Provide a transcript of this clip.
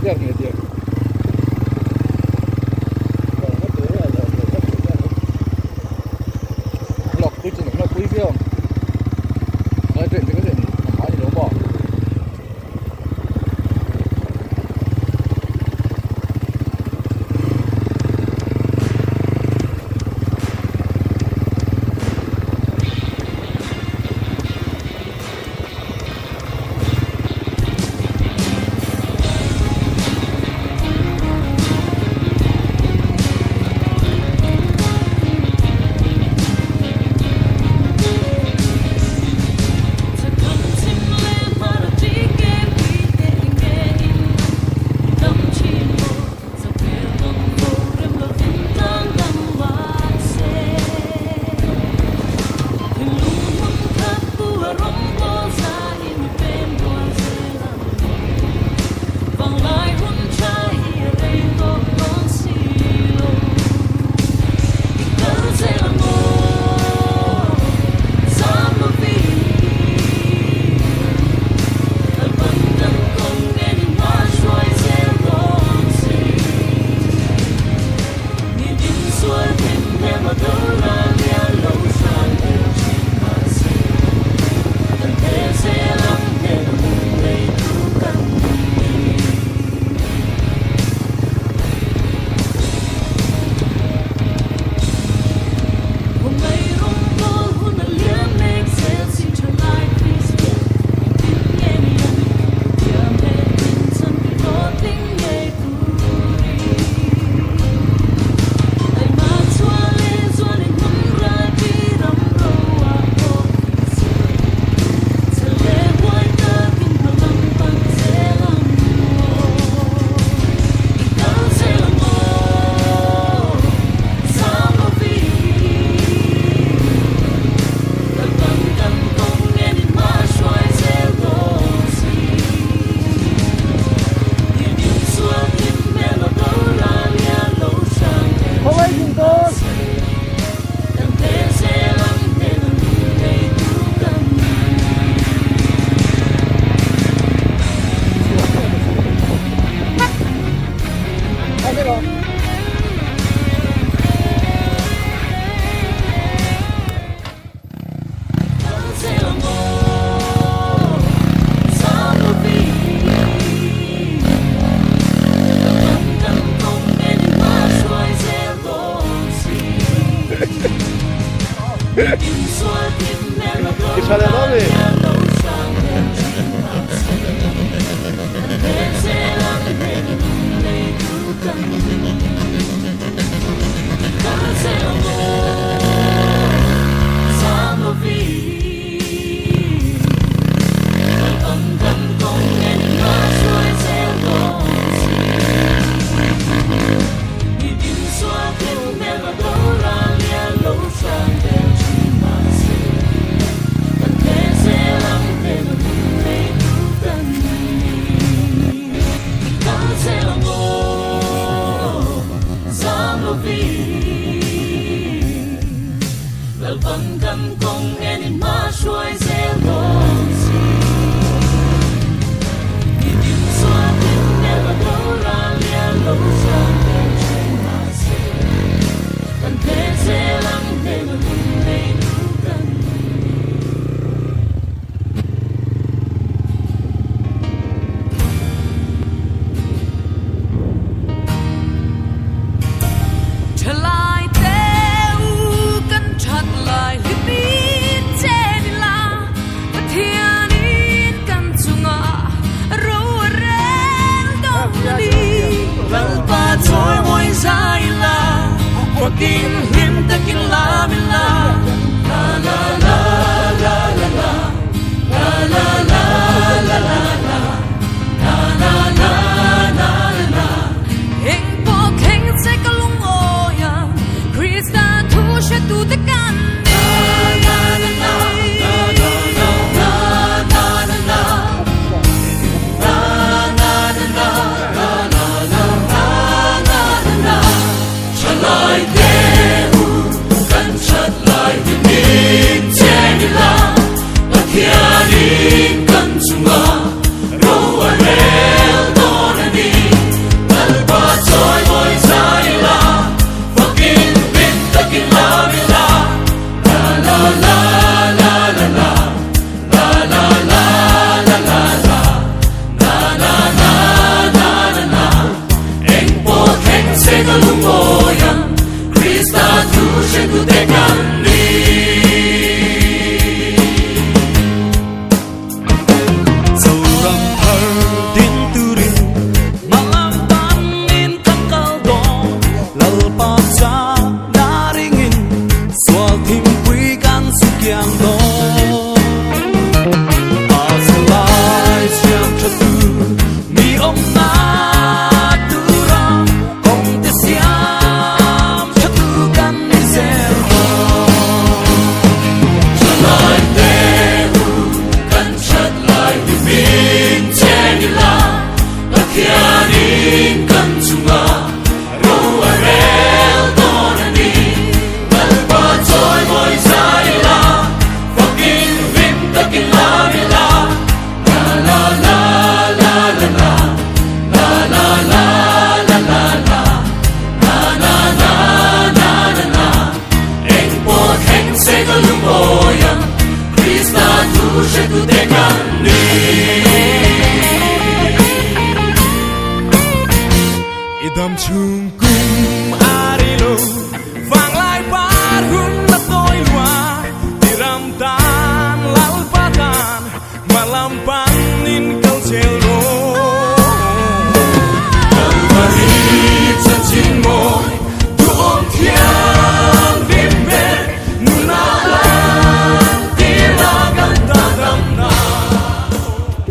được nhiều tiền lọc quý chừng lọc quý phiêu nói chuyện thì có chuyện hỏi gì đâu bỏ Wakin him takin la mila la la la la la la la la la la la la la la la la heng po heng se kalung oya Krista tu she tu te kan la la la like this. Tin kan sunga Roa rel tonani Malpatoy mo'y saila Fucking rim takin la mila La la la la la la La la la la la la Na na na na na na Eng pot heng se kalumboyang Krista tu she tu tekan ni Idam chung kum arilo